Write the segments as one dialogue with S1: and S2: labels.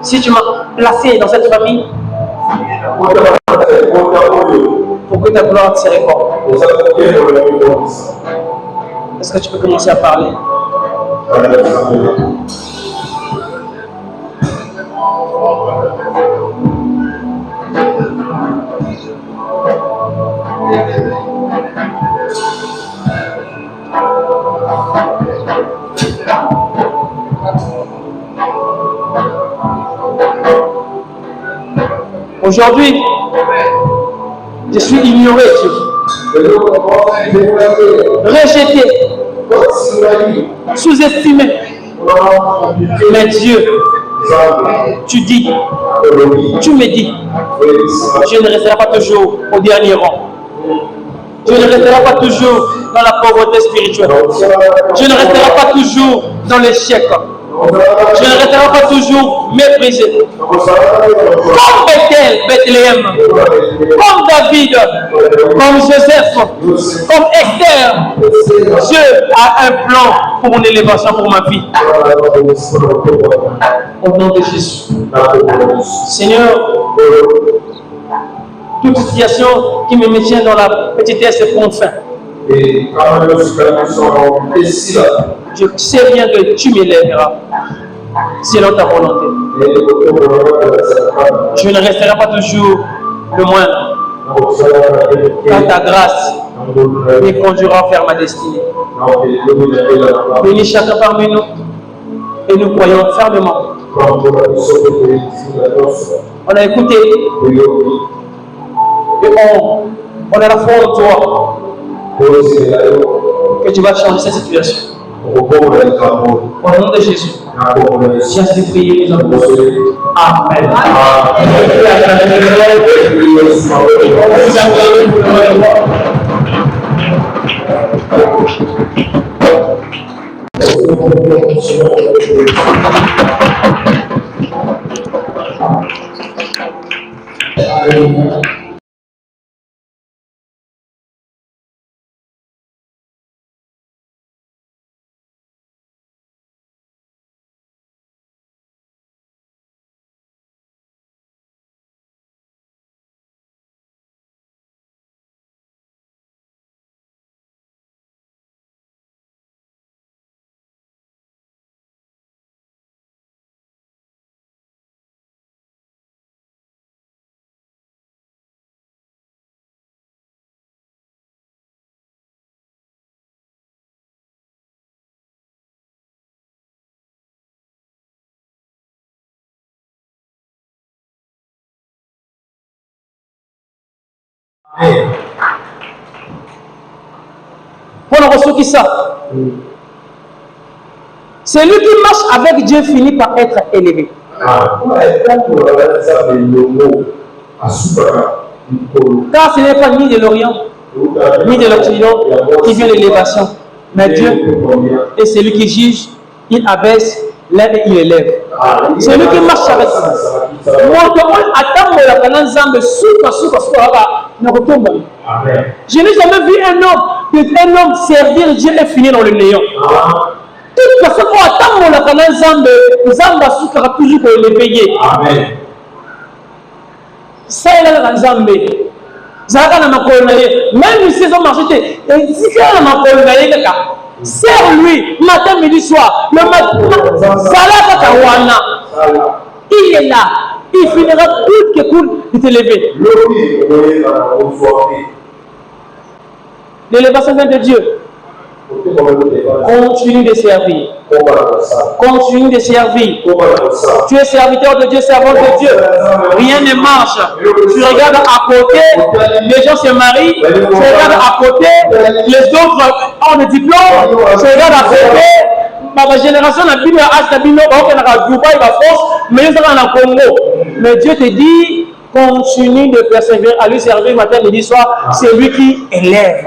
S1: Si tu m'as placé dans cette famille, pour que ta gloire se répande. Est-ce que tu peux commencer à parler? Aujourd'hui, je suis ignoré, Dieu. Rejeté, sous-estimé. Mais Dieu, tu dis, tu me dis, je ne resterai pas toujours au dernier rang. Je ne resterai pas toujours dans la pauvreté spirituelle. Je ne resterai pas toujours dans l'échec. Je ne resterai pas toujours méprisé. Comme Bethléem, comme David, comme Joseph, comme Esther. Dieu a un plan pour mon élévation, pour ma vie. Au nom de Jésus. Seigneur, toute situation qui me maintient dans la petitesse prend fin. Je sais bien que tu m'élèveras selon ta volonté. Je ne resterai pas toujours le moindre. Car ta grâce me conduira vers ma destinée. Bénis chacun parmi nous et nous croyons fermement. On a écouté et on a la foi en toi que tu vas changer cette situation. Au nom de Jésus, j'ai assez prié. Amen. Pour le reçu qui ça, celui qui marche avec Dieu finit par être élevé. Car ce n'est pas ni de l'Orient, ni de l'Occident qui vient l'élévation, mais Dieu est celui qui juge, il abaisse, lève et il élève. Celui qui marche avec Dieu. Je n'ai jamais vu un homme servir Dieu et finir dans le néant. Toute personne qui attend mon Nzambe soukara toujours pour l'éveiller. Ça il a la Nzambe. Zaka na makolo na ye. Même si ils ont marché, zika na makolo na ye kaka. Serre-lui matin, midi, soir. Le matin, Zala Kakawana. Il est là. Il finira coûte que coûte de t'élever. L'élévation vient de Dieu. Continue de servir. Continue de servir. Tu es serviteur de Dieu, servant de Dieu. Rien ne marche. Tu regardes à côté, les gens se marient. Tu regardes à côté, les autres ont des diplômes. Tu regardes à côté. Ma génération n'a plus de Dubaï, la France, mais ils sont en Congo. Mais Dieu te dit, continue de persévérer à lui servir matin, midi, soir. C'est lui qui élève.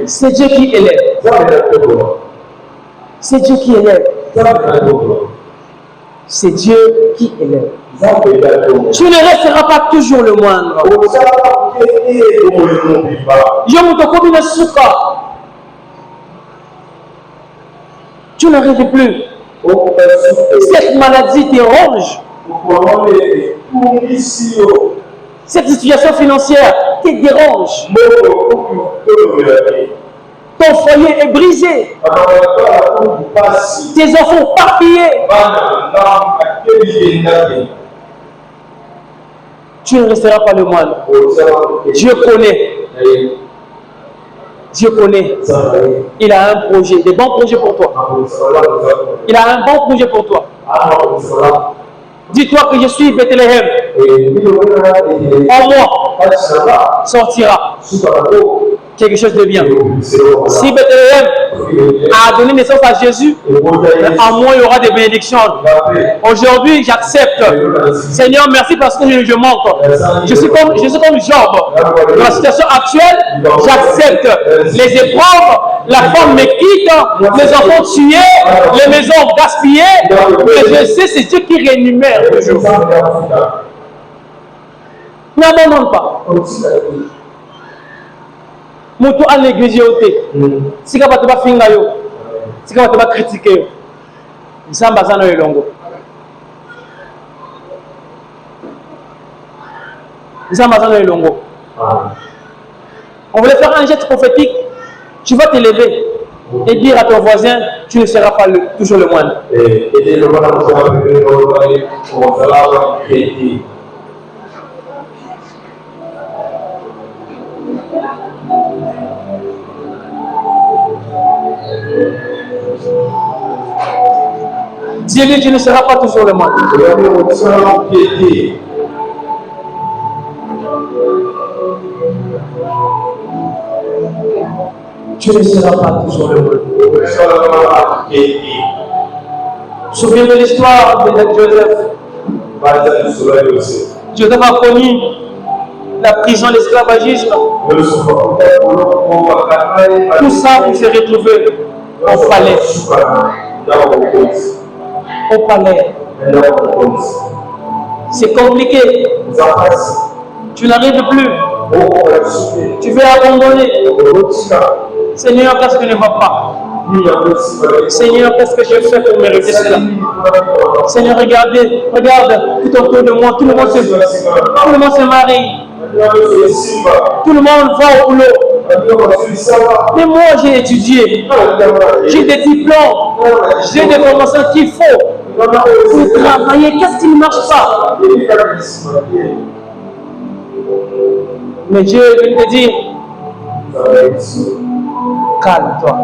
S1: C'est Dieu qui élève. C'est Dieu qui élève. C'est Dieu qui élève. Tu ne resteras pas toujours le moindre. Je me souka. Tu n'arrives plus. Cette maladie te ronge. Cette situation financière te dérange. Ton foyer est brisé. Tes enfants parpillés. Tu ne resteras pas le moine. Dieu connaît. Dieu connaît. Il a un projet, des bons projets pour toi. Il a un bon projet pour toi. Dis-toi que je suis Bethléem. En moi sortira quelque chose de bien. Si Bethléem a donné naissance à Jésus, en moi il y aura des bénédictions. Aujourd'hui, j'accepte. Seigneur, merci parce que je manque. Je suis comme Job. Dans la situation actuelle, j'accepte les épreuves. La femme me quitte, les enfants tués, les maisons gaspillées. Mais je sais, c'est Dieu qui rémunère toujours. N'abandonne pas. Moto à l'église si tu vas pas finir yo, si tu vas pas critiquer, Zamba zano elongo. Zamba zano elongo. On voulait faire un geste prophétique. Tu vas te lever et dire à ton voisin, tu ne seras pas toujours le moine. Dis-lui, tu ne seras pas toujours le moine. Tu ne seras pas toujours le moine. Souviens de l'histoire de Joseph. Joseph a connu la prison, l'esclavagisme. Tout ça pour se retrouver au palais. Au palais. C'est compliqué. Tu n'arrives plus. Tu veux abandonner. Seigneur, qu'est-ce que ne va pas? Seigneur, qu'est-ce que je fais pour mériter cela? Seigneur, regarde tout autour de moi. Tout le monde se marie. Tout le monde va au boulot. Mais moi, j'ai étudié. J'ai des diplômes. J'ai des formations qu'il faut pour travailler. Qu'est-ce qui ne marche pas? Mais Dieu vient te dire, calme-toi.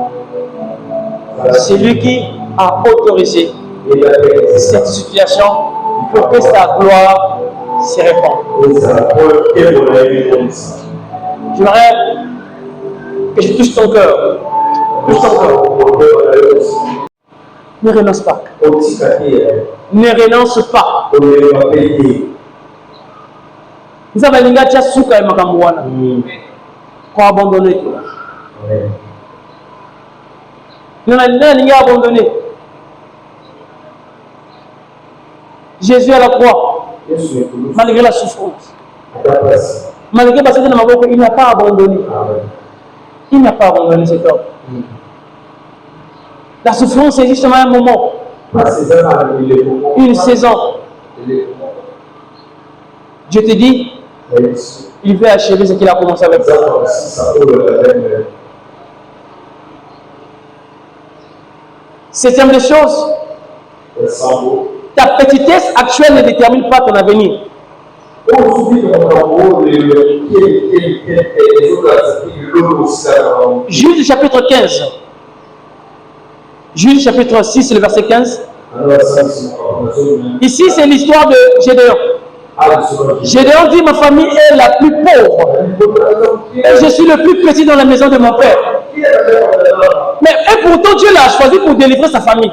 S1: C'est lui qui a autorisé cette situation pour que sa gloire se répande. J'aimerais que je touche ton cœur. Touche ton cœur. Ne renonce pas. Ne renonce pas. Nous avons dit que souka et makamouana. Pour abandonner tout. Nous avons abandonné. Jésus à la croix, malgré la souffrance, malgré parce qu'il n'a pas abandonné. Il n'a pas abandonné cet homme. La souffrance c'est justement un moment, une saison. Dieu te dit, il veut achever ce qu'il a commencé avec toi. Septième des choses, ta petitesse actuelle ne détermine pas ton avenir. Juge chapitre 15. Juge chapitre 6, le verset 15. Ici, c'est l'histoire de Gédéon. Gédéon dit, ma famille est la plus pauvre. Et je suis le plus petit dans la maison de mon père. Mais et pourtant, Dieu l'a choisi pour délivrer sa famille.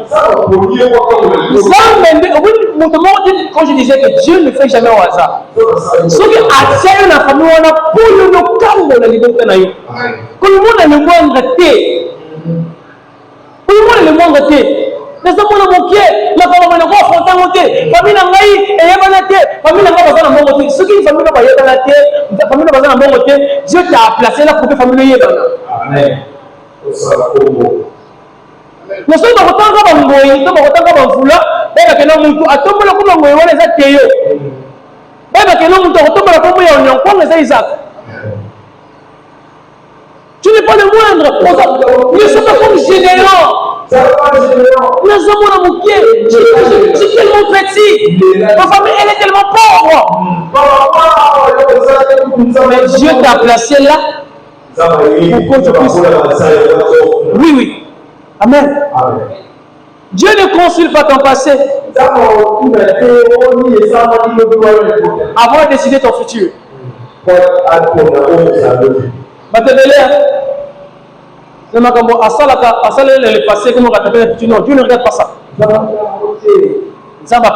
S1: Quand je disais que Dieu ne fait jamais au hasard. Ce qui attire la famille, on a pour le local de la liberté. Quand le monde a le moindre thé. Quand le monde a le moindre thé. Mais ça, mon pied, la famille n'a pas affronté mon thé. Famille n'a pas eu, et il y a pas de thé. Famille n'a pas besoin de mon thé. Ce qui est famille n'a pas eu de thé, la famille n'a pas besoin de mon thé. Dieu t'a placé là pour que la famille ait. Amen. Nous sommes dans le temps comme un goy, nous sommes dans le temps comme un foulard. Ben que non, nous attendons comme un goy, on les a théo. Ben que non, nous attendons comme un goy, on les a Isaac. Tu n'es pas le moindre. Nous sommes comme Gédéon. Nous sommes dans mon pied. C'est tellement petit. Ma famille, elle est tellement pauvre. Mais Dieu t'a placé là pour que tu puisses. Oui, oui. Amen. Dieu ne consulte pas ton passé avant de décider ton futur. Le passé, comment on va futur? Non, Dieu ne regarde pas ça. Ça va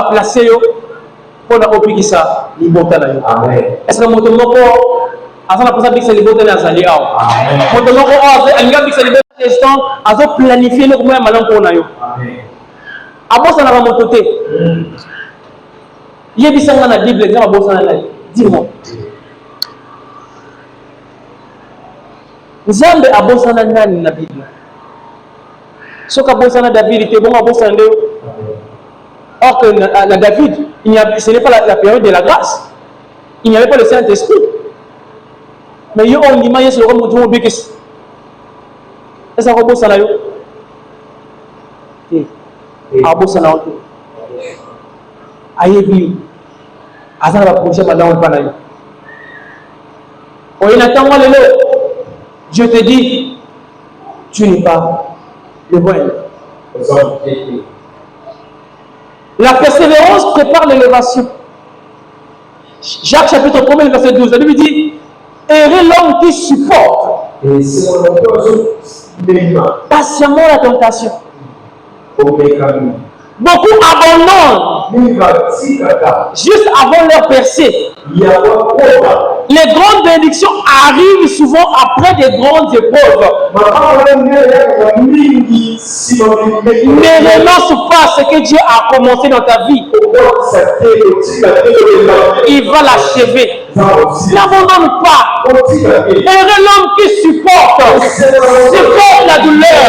S1: placer pour la copie qui ça, l'ibota là. Est-ce que mon tomoko, à ça la personne dit que c'est l'ibota là, ça l'est. Mon tomoko, il y a que c'est l'ibota instant, à ça planifier le comment malin pour nayo. Avant ça n'a pas monté. Il y a des gens dans la Bible, exemple, à ça dis-moi. Nzambe abosana nani na Bible? Soka abosana David, il était bon abosana. Or que na David, ce n'est pas la période de la grâce. Il n'y avait pas le Saint-Esprit. Mais il y a un image sur le monde où est-ce que abosana yo? Abosana auto. Ayebi. Azana ba projet madame pas nayo. On attend moi le je te dis, tu n'es pas le bon. La persévérance prépare l'élévation. Jacques chapitre 1, verset 12, la Bible dit, heureux l'homme qui supporte patiemment la tentation. Beaucoup abandonnent juste avant leur percée. Les grandes bénédictions arrivent souvent après des grandes épreuves. Ne renonce pas à ce que Dieu a commencé dans ta vie. Il va l'achever. N'abandonne pas. Heureux l'homme qui supporte la douleur,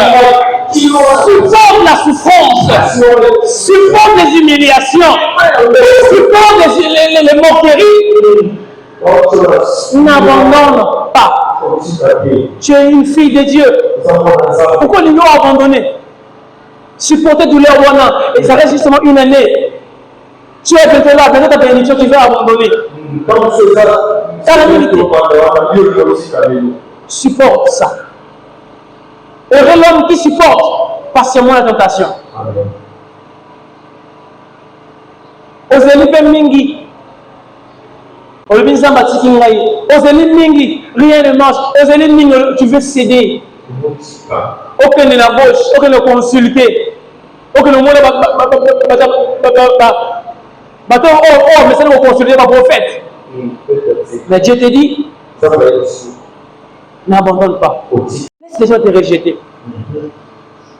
S1: supporte la souffrance, supporte les humiliations, supporte les moqueries. N'abandonne pas. Tu es une fille de Dieu. Pourquoi ils l'ont abandonné? Supporter douleur, et ça reste justement une année. Tu es peut-être là, peut-être ta bénédiction, tu vas abandonner. C'est la vérité. Supporte ça. Heureux l'homme qui supporte patiemment la tentation. Ozeli mingi. Ozeli mingi, rien ne marche. Ozeli mingi, tu veux céder. Aucun ne la gauche, aucun ne consulter. Aucun ne monde mais ça ne va consulter pas prophète. Mais Dieu te dit, n'abandonne pas. Laisse les gens te rejeter.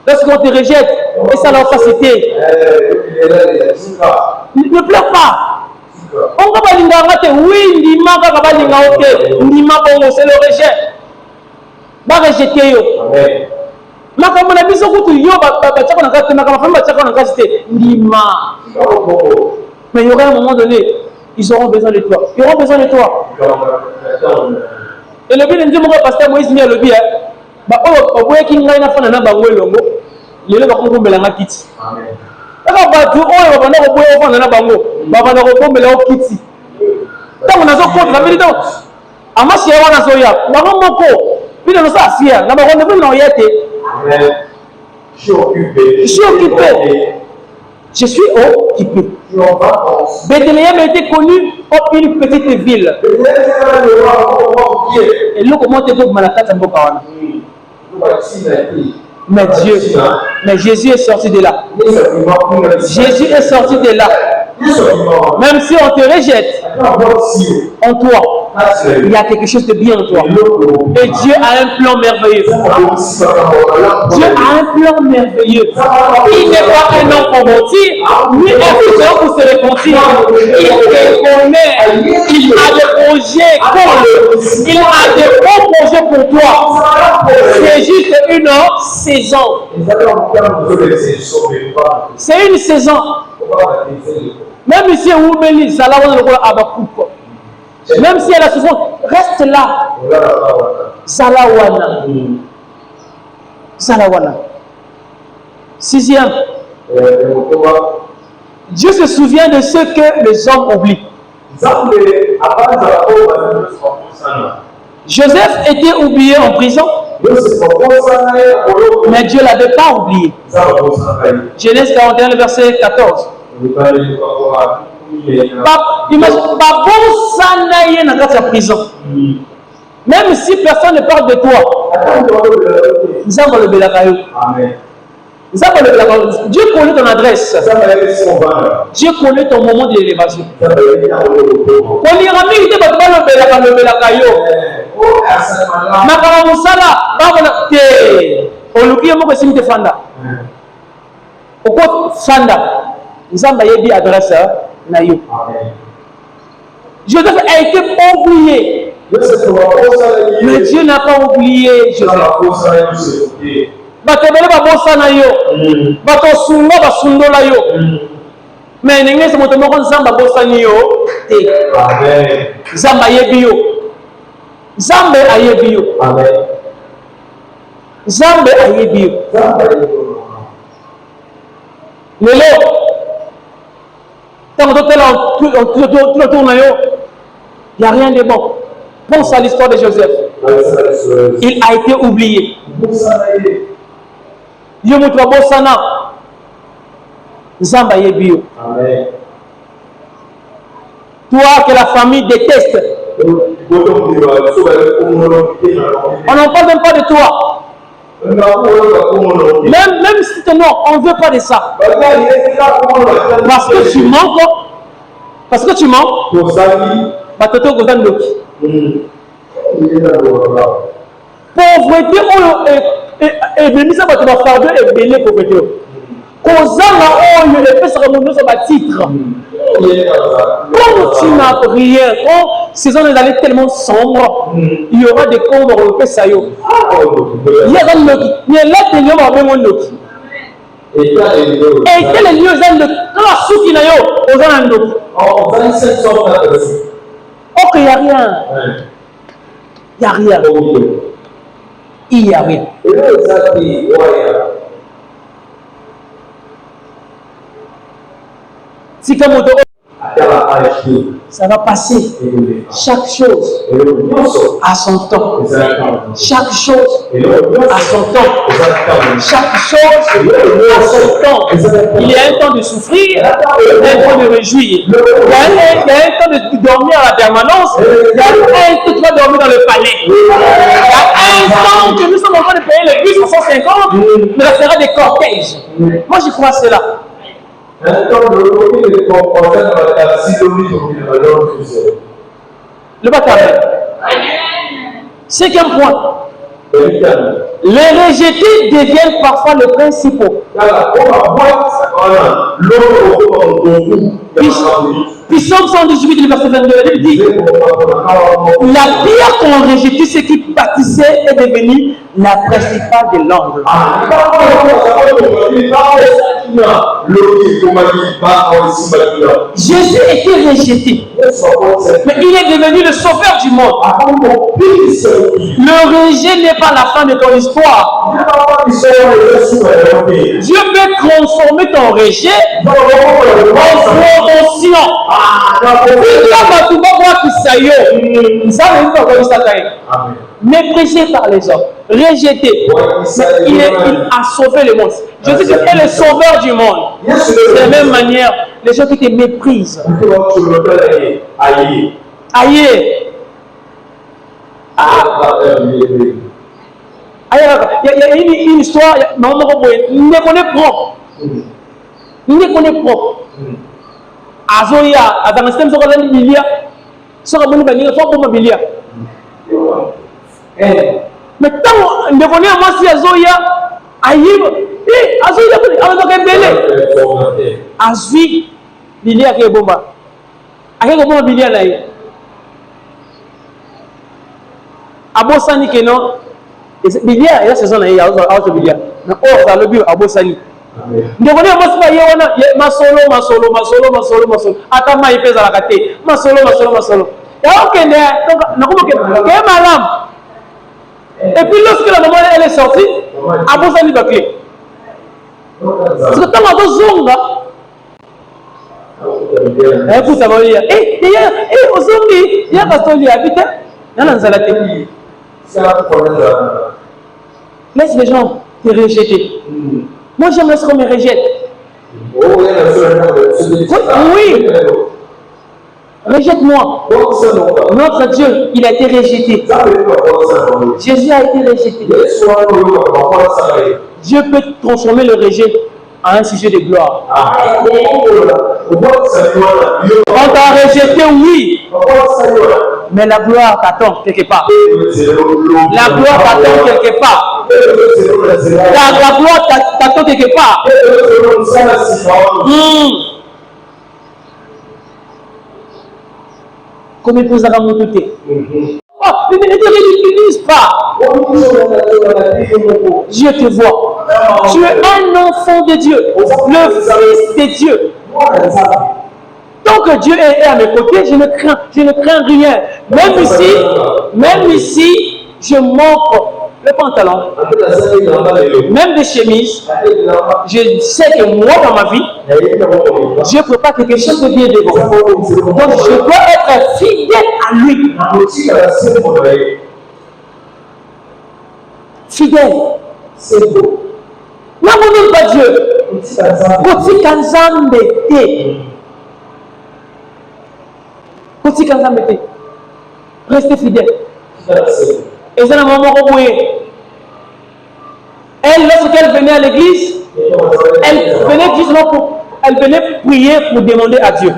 S1: Lorsqu'on te rejette, et ça leur facilité. Ne pleure pas. On va pas dire oui, ndima kaka ba linga ote, ndima bongo c'est le rejet. Ba rejeter yo. Makambo na biso kutu yo ba tchako na kati makambo famba tchako na kati ndima. Mais il y aura un moment donné, ils auront besoin de toi. Ils auront besoin de toi. Et le but de dire mon pasteur Moïse ni le bien. Ba o boye ki ngai na fana na bango elongo. Lelo ba ko mbela kiti. Amen. Batu oyo babanda ko boye ofanda na bango babanda ko bombela okiti tango nazo contre la vérité amasi ya wana zoya bango moko bino no sa fier na bango ne bino yete. Amen. Je suis occupé. Je suis occupé. Bethléem était connu comme une petite ville. Et là comment te trouve malakata mboka wana. Mais Jésus est sorti de là. Jésus est sorti de là. Même si on te rejette, en toi, il y a quelque chose de bien en toi. Et Dieu a un plan merveilleux. Dieu a un plan merveilleux. Il n'est pas un homme pour mentir, ni un homme pour se repentir. Il te connaît. Il a des projets. Il a des bons projets pour toi. C'est juste une saison. C'est une saison. Même si Oubeli, même si elle a souffrance, reste là. Zalawana. Zalawana. Sixième. Dieu se souvient de ce que les hommes oublient. Joseph était oublié en prison, mais Dieu ne l'avait pas oublié. Genèse 41, verset 14. Prison. Même si personne ne parle de toi, Dieu connaît ton adresse. Dieu connaît ton moment de l'élévation. Joseph a été oublié. Mais Dieu n'a pas oublié Joseph. Mais n'engage moto moko nzamba bosani yo te. Amen. Nzamba yebi yo. Nzambe ayebi yo. Amen. Nzambe ayebi yo. Lelo. Tant que tu tournes yo, il n'y a rien de bon. Pense à l'histoire de Joseph. Il a été oublié. Yo moto bosana. Zamba Yebio. Amen. Toi que la famille déteste. On n'en parle même pas de toi. Même si tu es non, on ne veut pas de ça. Parce que tu manques. Parce que tu manques. Pauvreté, et béni ça va te faire fardeau et béni pauvreté. Titre. Comme tu n'as rien, quand ces hommes allaient tellement sombres, il y aura des combres au Pesayo. Il y a un Loki. Il y a là des lieux où on Loki. Et quel est le lieu où on Loki? Ok, il n'y a rien. Il n'y a rien. Il n'y a rien. Ça va passer. Chaque chose à son temps. Chaque chose à son temps. Chaque chose à son temps. Il y a un temps de souffrir, il y a un temps de réjouir. Il y a un temps de dormir à la permanence. Il y a un temps que tu vas dormir dans le palais. Il y a un temps que nous sommes en train de payer le bus 150, mais ça sera des cortèges. Moi, j'y crois à cela. Le bataille. Cinquième point. Les rejetés deviennent parfois les principaux. Psaume 118, verset 22, il dit: la pierre qu'on rejetait, ce qui bâtissait, est devenue la principale de l'angle. Jésus était rejeté, mais il est devenu le sauveur du monde. Le rejet n'est pas la fin de ton histoire. Dieu peut transformer ton rejet en promotion. Méprisé par les hommes, rejeté, il a sauvé le monde. Jésus est le sauveur du monde. De la même manière, les gens qui te méprisent, aïe. Il y a une histoire, il ne connaît propre. Azoya, dans le système, mais tant ne connaît moi si Azoya, Azoya, Azui, Bilia qui est bomba. Avec comment Bilia là? Abosani que non, Bilia, il y a saison, il y a autre bilia. Mais or, dans le but, à Bossali. Donc, on est ma solo. Attends, il pèse à la gâté. Ma solo. Il y a aucun malade. Et puis, lorsque la maman elle est sortie, à Bossali va clé. Parce que tant que zonga, écoute, ça va dire, au zombi, il y a Bastoli habité, il y a l'anzalate. Laisse les gens te rejeter. Moi, j'aime lorsqu'on me rejette. Oui. Rejette-moi. Notre Dieu, il a été rejeté. Jésus a été rejeté. Dieu peut transformer le rejet en un sujet de gloire. On t'a rejeté, oui. Mais la gloire t'attend quelque part. La gloire t'attend quelque part. La gloire t'attend quelque part. Comme il faut savoir mon douter. Oh, mais ne te ridiculise pas. Dieu te voit. Tu es un enfant de Dieu, le Fils de Dieu. Tant que Dieu est à mes côtés, je ne crains rien. Même ici, je manque le pantalon, même des chemises. Je sais que moi, dans ma vie, Dieu prépare quelque chose de bien devant. Donc, je dois être fidèle à lui. Fidèle. C'est beau. N'abandonne pas Dieu. Restez fidèle. Et c'est un moment où elle, lorsqu'elle venait à l'église, elle venait prier pour demander à Dieu.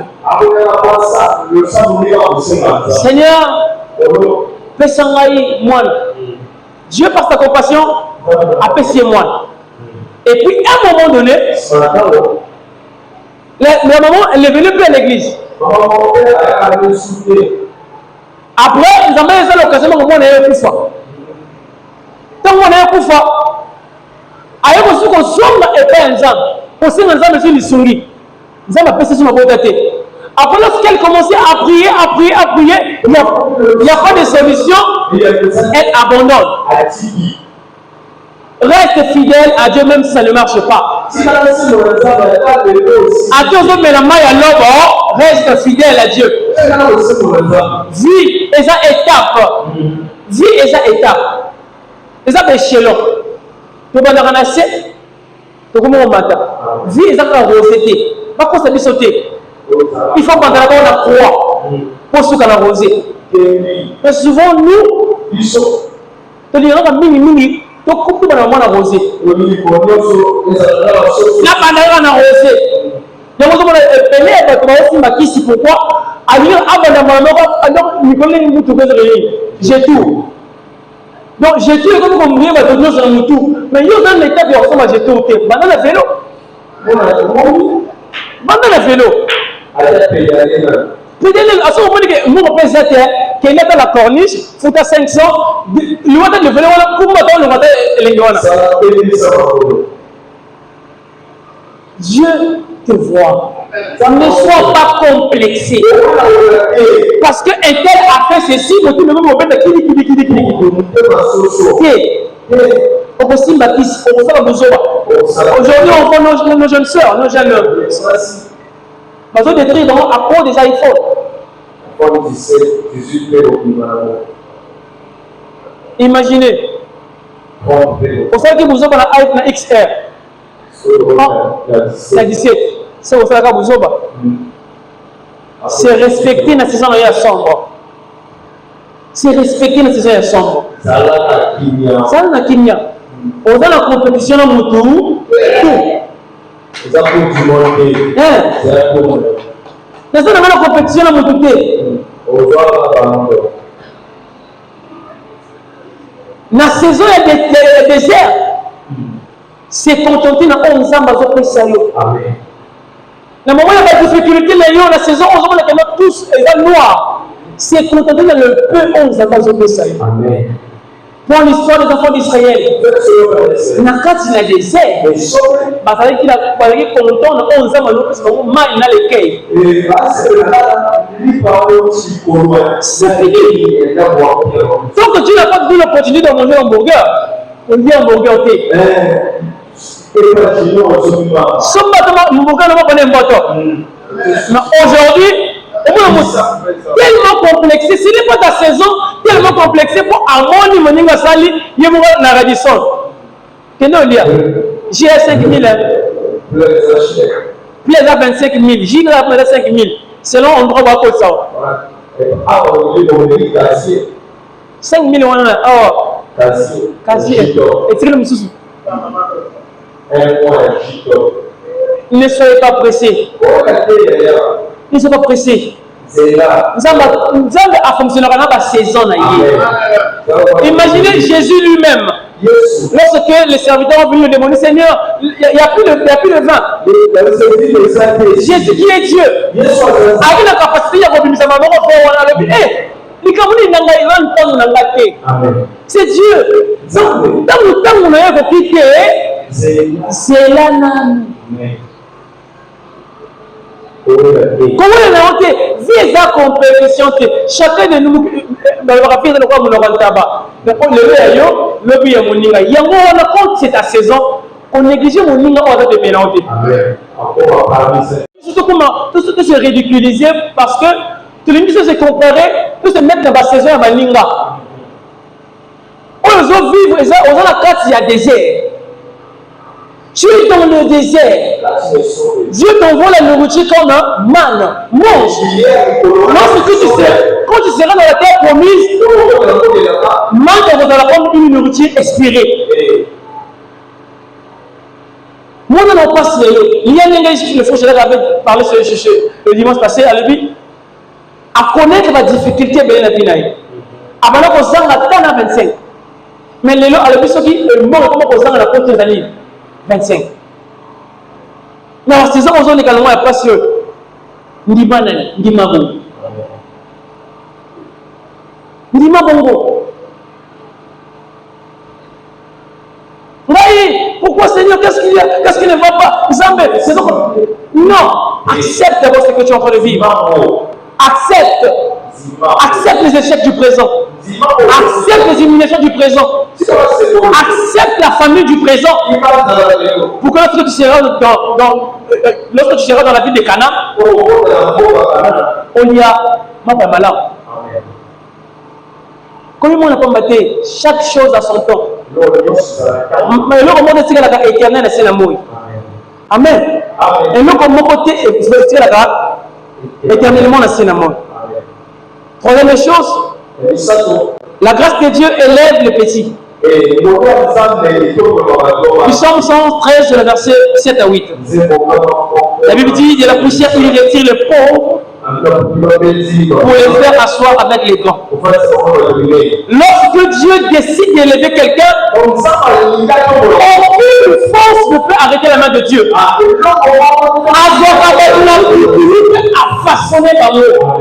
S1: Seigneur, fais-moi moi. Dieu, par sa compassion, a fait moi. Et puis, à un moment donné, la maman, elle est venue plus à l'église. Après, ils ont mis l'occasion de moi un coup fort. Tant qu'on a un coup fort, ailleurs aussi qu'on somme et pas un zam. Aussi un zam sur les souris. Zam a passé sur ma beauté. Après, lorsqu'elle commençait à prier, il n'y a pas de solution. Elle abandonne. Reste fidèle à Dieu même si ça ne marche pas. À Dieu, mais la maille à l'homme, reste fidèle à Dieu. Vie et sa étape. Vie et sa étape. Et ça, c'est échelon. Tu vas dans la naissance, tu vas au matin. Vie et ça, c'est rosé. Pas qu'on s'est sauté. Il faut prendre la croix pour se la rosée. Mais souvent, nous, tu dis, mini. Donc, coupe tout le monde à rosé. La banane à rosé. Donc, on va aussi pourquoi j'ai tout. Donc, j'ai tout comme on va donner sur le tout. Mais il y a un état de ressemble à j'ai tout. Banane à vélo. Banane à vélo. Peut-être à ce moment où mon père qui est dans la corniche, faut à 500, le matin de vélo, le matin Dieu te voit. Ne sois pas complexé. Parce qu'un tel a fait ceci, mais tu ne veux pas mettre aujourd'hui, on voit nos jeunes soeurs, nos jeunes. Ils ont détruit à cause des iPhones. 18 imaginez. Pour ça que vous avez un iPhone XR. La 17. C'est pour ça que vous avez. C'est respecter la saison de sombre. C'est respecter la saison de sombre. Ça n'a Kenya. On a la compétition dans le tout. C'est ça pour du monde. C'est ça la compétition dans le tout. La saison est désert. C'est contenter dans 11 ans, mais sérieux. Amen. Le moment où il y a des difficultés, la saison, on va tous les noirs. C'est contenter dans le peu 11 ans, mais sérieux. Amen. Pour l'histoire des enfants d'Israël, quand il a des ailes, il fallait qu'il a content de 11 ans, parce qu'on m'a le quai. C'est fini. Tant que tu n'as pas de l'opportunité de manger un hamburger, on dit hamburger. Mais aujourd'hui, tellement complexé, ce n'est pas ta saison, tellement complexé pour amoni moninga sali, yemura na radisson. Kenolia, j'ai 5 000. Puis elle a 25 000, j'ai 5 000. Selon on droit à quoi ça? 5 000 on a. Oh, casier. Et c'est le monsieur. Ne soyez pas pressés. Ne soyez pas pressés. Nzambe a fonctionné dans la saison. Imaginez Jésus lui-même. Lorsque les serviteurs ont venu le demander, Seigneur, il n'y a plus de vin. Jésus qui est Dieu, avec la capacité de c'est Dieu. Dans le temps où on a quitté, c'est là. Comment on a été visa compétition, chacun de nous va faire le quoi mon tabac. Donc on le veut le bien mon ninga. Il y a on compte c'est ta saison, on néglige mon ninga on va te mélanger. Surtout comment tout se ridiculiser parce que tout le monde se comparer, tout se mettre dans la saison à ma ninga. On veut vivre, on a la carte il y a désert. Tu es dans le désert. Dieu t'envoie la nourriture comme un manne. Mange. Lorsque tu seras, quand tu seras dans la terre promise, mange, on va prendre une nourriture expirée. Moi, on n'en passe. Il y a un gars ici, le faux, je l'avais parlé le dimanche passé à lui. À connaître la difficulté de la vie. Avant qu'on s'en a 25. Mais les lots, à la vie, qui est mort, comment on s'en a la compte des années 25. Mais en 6 ans, on est également à place Ndimabongo. Pourquoi Seigneur, qu'est-ce qu'il y a? Qu'est-ce qui ne va pas? Non, accepte d'abord ce que tu es en train de vivre. Accepte les échecs du présent. Accepte les humiliations du présent. Accepte la famille du présent. Pour que lorsque tu seras dans la ville de Cana, on y a Mabamala. Comment on n'a pas maté chaque chose à son temps. Mais le moment de la éternel, c'est l'amour. Amen. Et le moment côté éternellement, c'est l'amour. Troisième chose, la grâce de Dieu élève les petits. Psaume 113, le verset 7 à 8. La Bible dit, de la poussière, il retire les pauvres pour les faire asseoir avec les grands. Lorsque Dieu décide d'élever quelqu'un, aucune force ne peut arrêter la main de Dieu. Avoir la possibilité à façonner l'amour.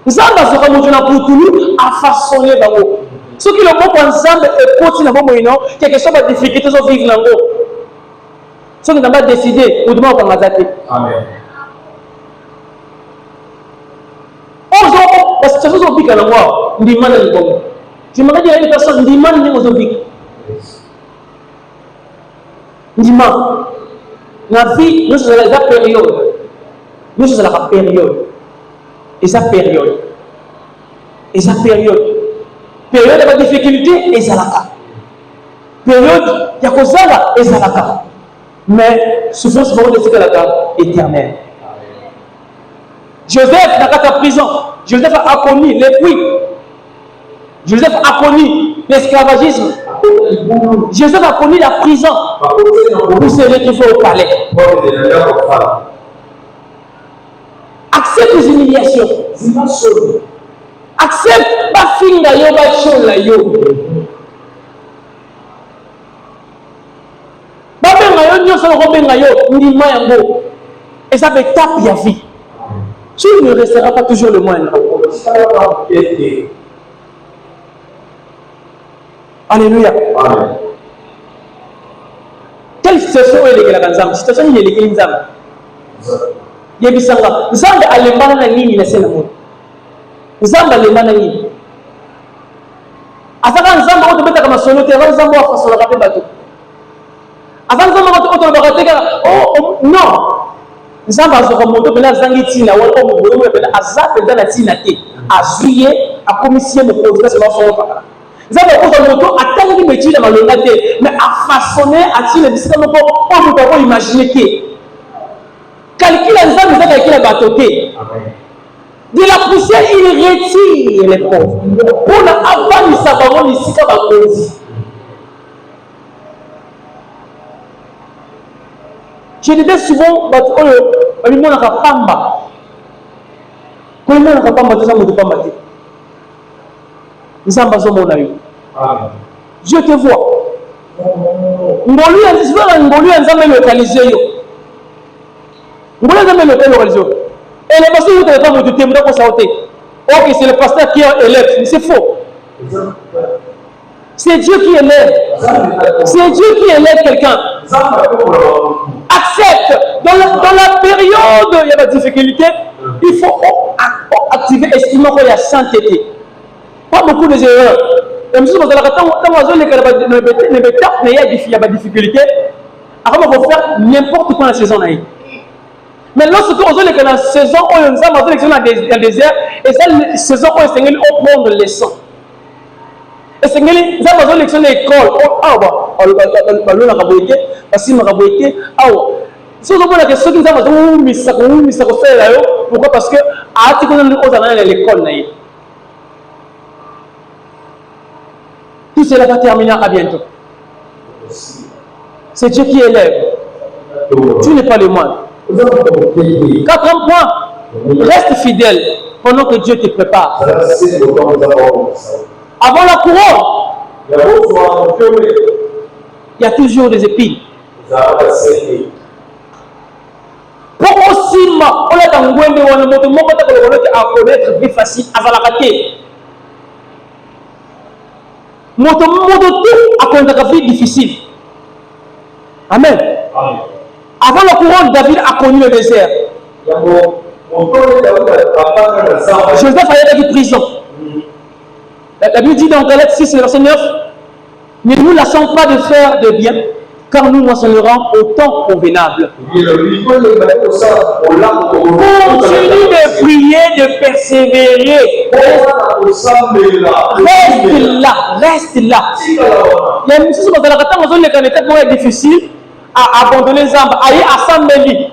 S1: Nzambe azoka moto na putulu a façonné bango. Ce qui le mot ensemble est continue na bomo ino, quelque chose de difficulté zo vivre nango. Ce qui n'a pas décidé, ou demain on va zater. Amen. Ozo, parce que ça zo bika na moi, ndimana ni bongo. Tu m'as dit à une personne ndimana ni ozo bika. Ndimana. Na vie, nous sommes dans la période. Nous sommes dans la période. Et sa période. Et sa période. Période de difficulté, et ça la période, il y a quoi ça, et ça la mais souffrance de ce la éternel. Joseph n'a pas ta prison. Joseph a connu les puits. Joseph a connu l'esclavagisme. Joseph a connu la prison pour se retrouver au palais. Accepte les humiliations. Accepte pas finga yo ba chola yo. Ba benga yo nyoso ko benga yo ndima yango. Et ça fait tape ya vie. Tu ne resteras pas toujours le moindre. Alléluia.
S2: Amen.
S1: Quelle situation est la Nzambe? Situation est l'église Nzambe. Yebisanga. Nzambe alembana na nini na sena mo? Nzambe alembana nini? Asaka Nzambe oto beta kama solo te, Nzambe wa fasola ka pe bato. Asaka Nzambe oto ba kateka oh non. Nzambe azoka moto pena zangi tina wala ko mo pena azaka ndana tina te. Azuye akomisie mo ko se ba so pa. Nzambe oto moto atangi métier na malonga te, mais a façonner a tine bisika moko on peut pas imaginer que calcule Nzambe za calcule bato te. Amen. De la poussière, il retire les pauvres. Pour avoir du sabon, ici, ça va causer. Je disais souvent, quand il y a un pamba, quand il y a un pamba, tout ça me dit pas maté. Nous sommes pas au monde. Je te vois. Ngolu, on s'est localisé. Ngolu, on s'est localisé. Et les pasteurs ne peuvent pas me douter, pour sauter. Ok, c'est le pasteur qui élève, mais c'est faux. C'est Dieu qui élève. C'est Dieu qui élève quelqu'un. Accepte. Dans la période où il y a la difficulté, il faut activer l'estimement qu'il y a sainteté. Pas beaucoup de erreurs. Même si vous avez la difficulté, avant de faire n'importe quoi dans la saison. Mais lorsque on a la saison où on a dans le désert, et cette saison où on prend les leçons. Et c'est que nous avons l'élection de l'école. Pourquoi? Parce que l'école. Tout cela va terminer à bientôt. C'est Dieu qui élève. Tu n'es pas le moindre. 4 points. Reste fidèle pendant que Dieu te prépare. Avant la couronne, il y a toujours des épines. Pour aussi, on a dans le à connaître plus facile avant la rater. Moto tout à connaître la vie difficile. Amen. Avant la couronne, David a connu le désert. Joseph a été en prison. La Bible dit dans Galates 6, verset 9, ne nous lassons pas de faire de bien, car nous moissonnerons au temps convenable. Continue de prier, de persévérer. Reste là. Il y a une chose qui est difficile à abandonner les âmes, à y assembler.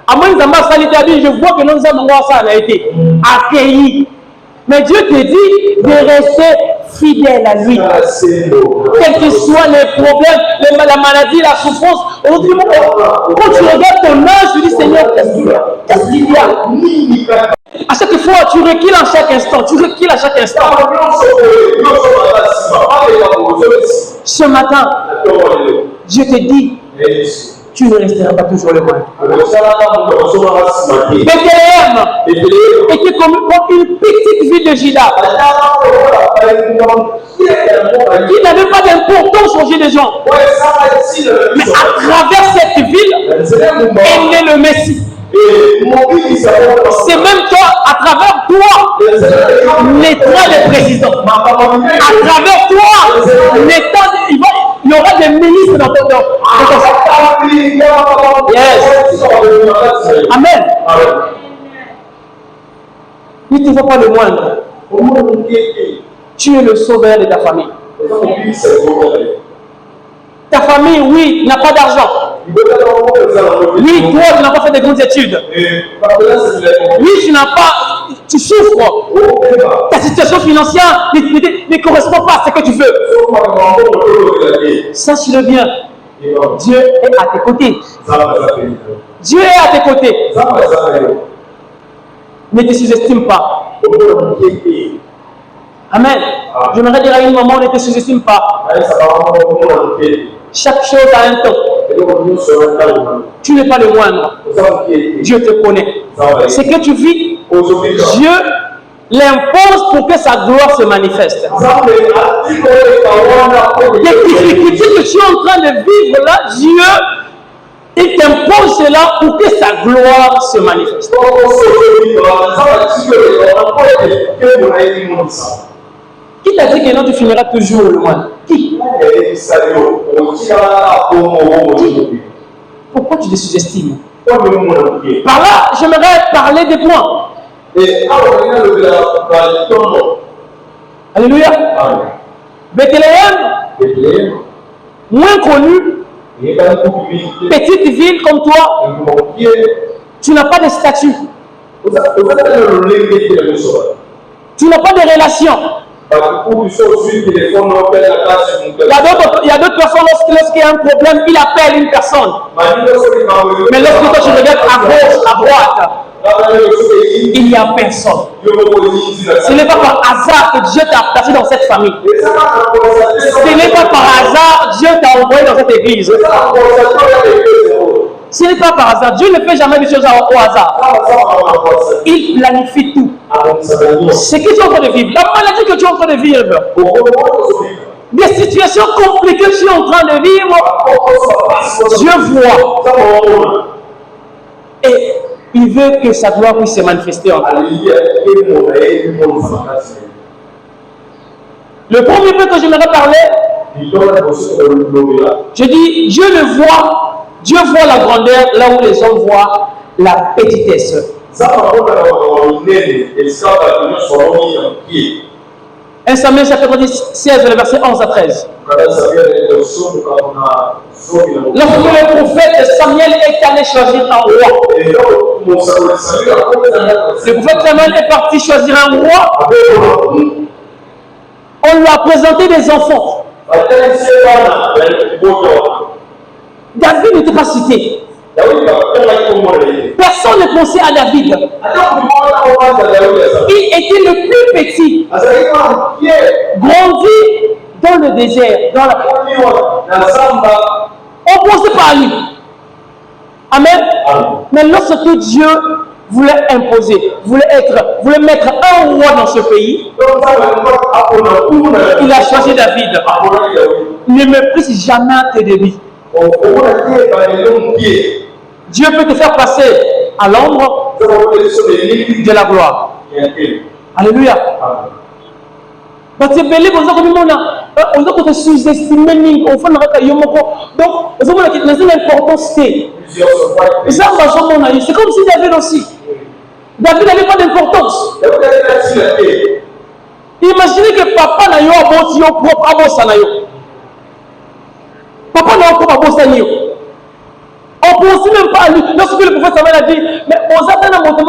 S1: À moins que je vois que nos âmes ont été accueillis. Mais Dieu te dit de rester fidèle à lui. Quels que soient les problèmes, la maladie, la souffrance. Aujourd'hui, quand tu regardes ton âge, tu dis Seigneur, qu'est-ce qu'il y a? À chaque fois, tu recules à chaque instant. Ce matin, Dieu te dit, tu ne resteras pas toujours le même. Bethléem était comme une petite ville de Juda. Il n'avait pas d'importance aux yeux des gens. Mais à travers cette ville est né le Messie. C'est même toi, à travers toi, naîtra le président. À travers toi, il y aura des ministres dans ton corps. Yes. Amen. Ne te vois pas le moindre. Tu es le sauveur de ta famille. Ta famille, oui, n'a pas d'argent. Oui, toi, tu n'as pas fait de grandes études. Oui, tu souffres. Ta situation financière ne correspond pas à ce que tu veux. Sache-le bien. Dieu est à tes côtés. Dieu est à tes côtés. Ne te sous-estime pas. Amen. J'aimerais dire à une maman, ne te sous-estime pas. Chaque chose a un temps. Tu n'es pas le moindre. Dieu te connaît. Ce que tu vis, Dieu l'impose pour que sa gloire se manifeste. Les difficultés que tu es en train de vivre là, Dieu, il t'impose cela pour que sa gloire se manifeste. Qui t'a dit que non, tu finiras toujours le mois? Qui? Pourquoi tu te sous-estimes? Par là, j'aimerais parler des points. Alléluia. Bethléem, moins connu, petite ville comme toi, tu n'as pas de statut. Tu n'as pas de relation. Il y a d'autres personnes, lorsqu'il y a un problème, il appelle une personne. Mais lorsque toi tu regardes à gauche, à droite, il n'y a personne. Ce n'est pas par hasard que Dieu t'a placé dans cette famille. Ce n'est pas par hasard que Dieu t'a envoyé dans cette église. Ce n'est pas par hasard. Dieu ne fait jamais des choses au hasard. Il planifie tout. Ce que tu es en train de vivre, la maladie que tu es en train de vivre, des situations compliquées que tu es en train de vivre, Dieu voit. Et il veut que sa gloire puisse se manifester en toi. Le premier point que j'aimerais parler, je dis, Dieu le voit. Dieu voit la grandeur là où les hommes voient la petitesse. 1 Samuel chapitre 16, le verset 11 à 13. Lorsque le prophète Samuel est allé choisir un roi, le prophète Samuel est parti choisir un roi, on lui a présenté des enfants. David n'était pas cité. Personne ne pensait à David. Il était le plus petit. Grandi dans le désert. On ne pensait pas à lui. Amen. Mais lorsque Dieu voulait imposer, voulait mettre un roi dans ce pays, il a choisi David. Ne méprise jamais tes débuts. Dieu peut te faire passer à l'ombre de la gloire. Alléluia. Donc, tu es belé pour ça que on te sous-estimer. Donc, vous avez une importance. C'est comme si David aussi. David n'avait pas d'importance. Imaginez que papa n'a pas de propre. Papa n'a pas de propre. On ne pense même pas à lui. Lorsque le prophète Samuel a dit, mais on s'attend à mon temps,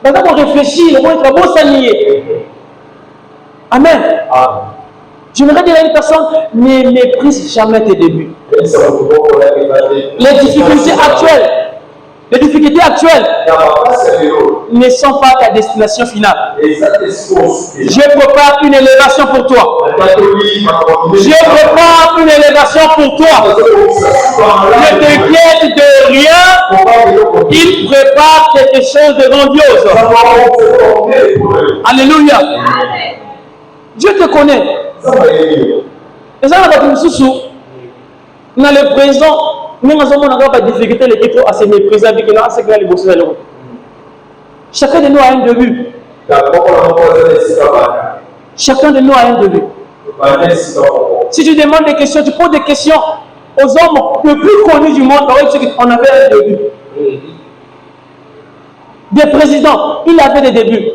S1: maintenant on réfléchit, on va beau s'allier. Amen. J'aimerais dire à une personne, ne méprise jamais tes débuts. Les difficultés actuelles ne sont pas ta destination finale. Je prépare une élévation pour toi. Je prépare une élévation pour toi. Ne t'inquiète de rien. Il prépare quelque chose de grandiose. Alléluia. Dieu te connaît. Et ça, on a le présent. Nous avons pas de difficulté à se mépriser avec nous. Chacun de nous a un début. Chacun de nous a un début. Si tu demandes des questions, tu poses des questions aux hommes les plus connus du monde, on avait un début. Des présidents, il avait des débuts.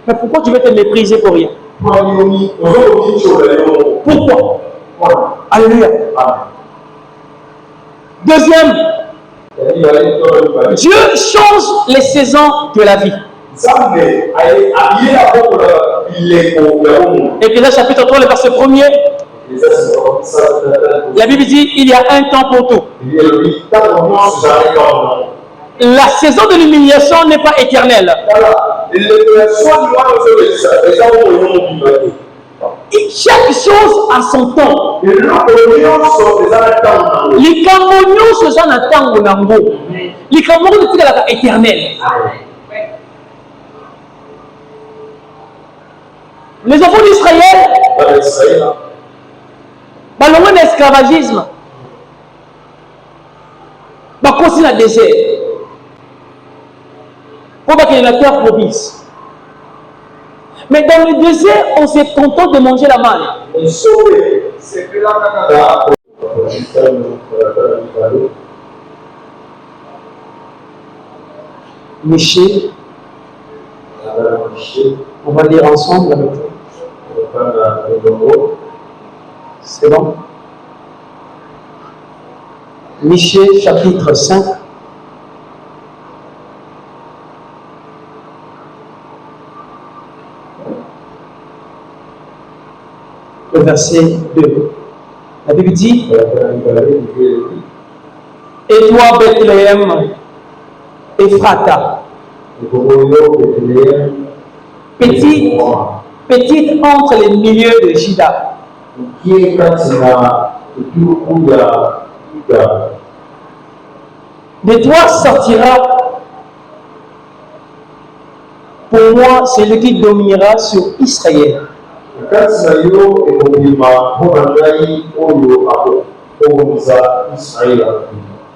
S1: Mais pourquoi tu veux te mépriser pour rien? Pourquoi? Alléluia. Deuxième, Dieu change les saisons de la vie. Éphèsiens chapitre 3, le verset 1er. La Bible dit il y a un temps pour tout. La saison de l'humiliation n'est pas éternelle. chaque chose a son temps. Les camonions se sont en temps au Nambo. Les camonions sont éternels. Les enfants d'Israël, ballon d'esclavagisme, bah cause la désert, pour pas qu'il y ait la terre propice. Mais dans le désert, on s'est content de manger la manne. Miché, on va lire ensemble avec vous. C'est bon? Michée, chapitre 5. Le verset 2. La Bible dit: et toi, Bethléem, Ephrata, petite entre les milieux de Juda, de toi sortira pour moi celui qui dominera sur Israël.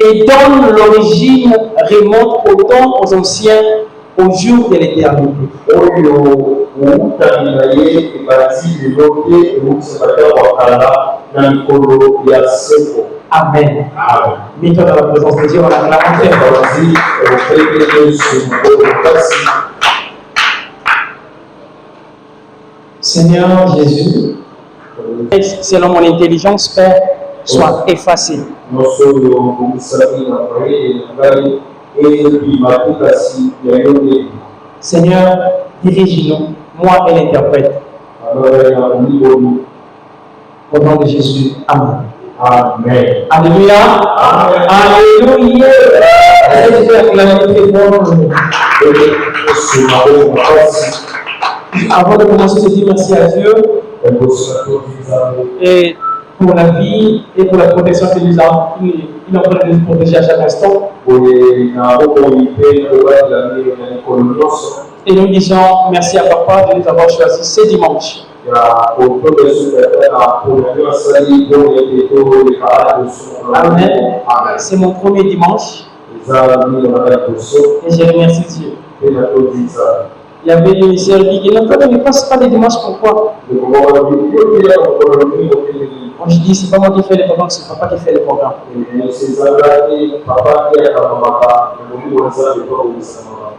S1: Et dont l'origine remonte autant aux anciens, au jour de l'éternité. Amen. Mets-toi dans la présence de Dieu, on a la Seigneur Jésus, selon mon intelligence, Père, soit effacé. Seigneur, dirige-nous, moi et l'interprète. Au nom de Jésus, Amen. Amen. Alléluia. Alléluia. Avant de commencer, je dis merci à Dieu et pour la vie et pour la protection qu'il nous a. Il est en train de nous protéger à chaque instant. Et nous disons merci à Papa de nous avoir choisi ce dimanche. Amen. C'est mon premier dimanche. Et je remercie Dieu. Il y avait une sœur qui dit: non, ne passe pas les dimanches, pourquoi? Moi je dis: c'est pas moi qui fais les programmes, c'est papa qui fait les programmes.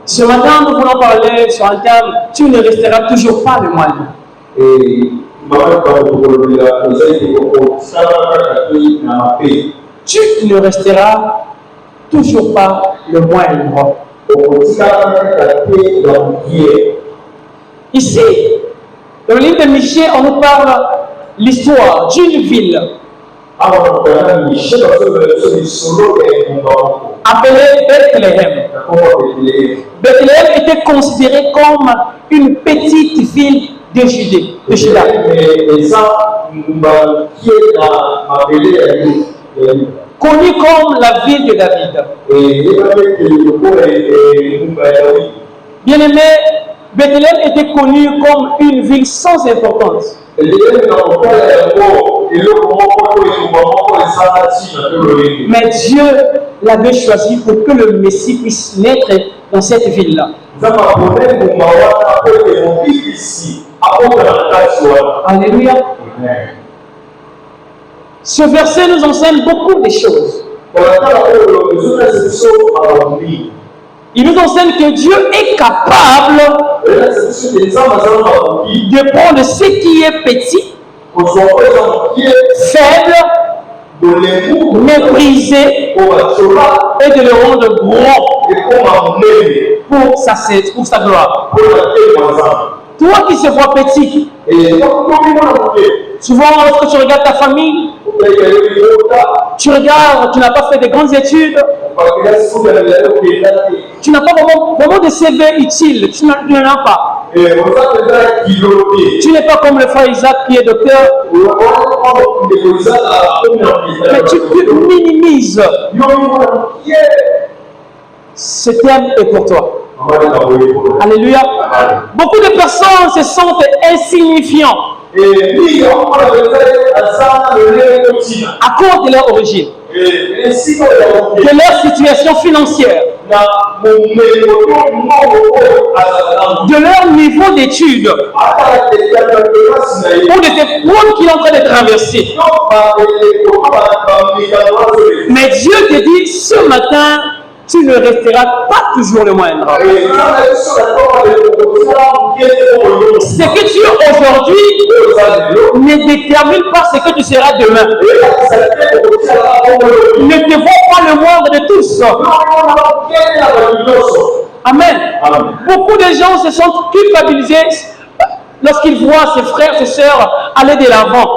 S1: Ce matin, nous voulons parler sur un thème: tu ne resteras toujours pas le moine. Tu ne resteras toujours pas le moine. Ici, dans le livre de Michée, on nous parle l'histoire d'une ville appelée Bethléem. Bethléem était considérée comme une petite ville de Judée. Connue comme la ville de David. Bien aimé, Bethléem était connue comme une ville sans importance. Mais Dieu l'avait choisi pour que le Messie puisse naître dans cette ville-là. Alléluia. Ce verset nous enseigne beaucoup de choses. Il nous enseigne que Dieu est capable de prendre ce qui est petit, faible, méprisé, et de le rendre grand pour sa gloire. Toi qui se vois petit, souvent lorsque tu regardes ta famille, tu regardes, tu n'as pas fait de grandes études, tu n'as pas vraiment de CV utile, tu n'en as pas. Tu n'es pas comme le frère Isaac qui est docteur. Mais tu minimises. Ce terme est pour toi. Alléluia. Beaucoup de personnes se sentent insignifiants à cause de leur origine, de leur situation financière, de leur niveau d'études ou de tes épreuves qu'il est en train de traverser. Mais Dieu te dit ce matin, tu ne resteras pas toujours le moindre. Ce que tu es aujourd'hui ne détermine pas ce que tu seras demain. Ne te vois pas le moindre de tous. Amen. Beaucoup de gens se sentent culpabilisés lorsqu'ils voient ses frères, ses sœurs aller de l'avant.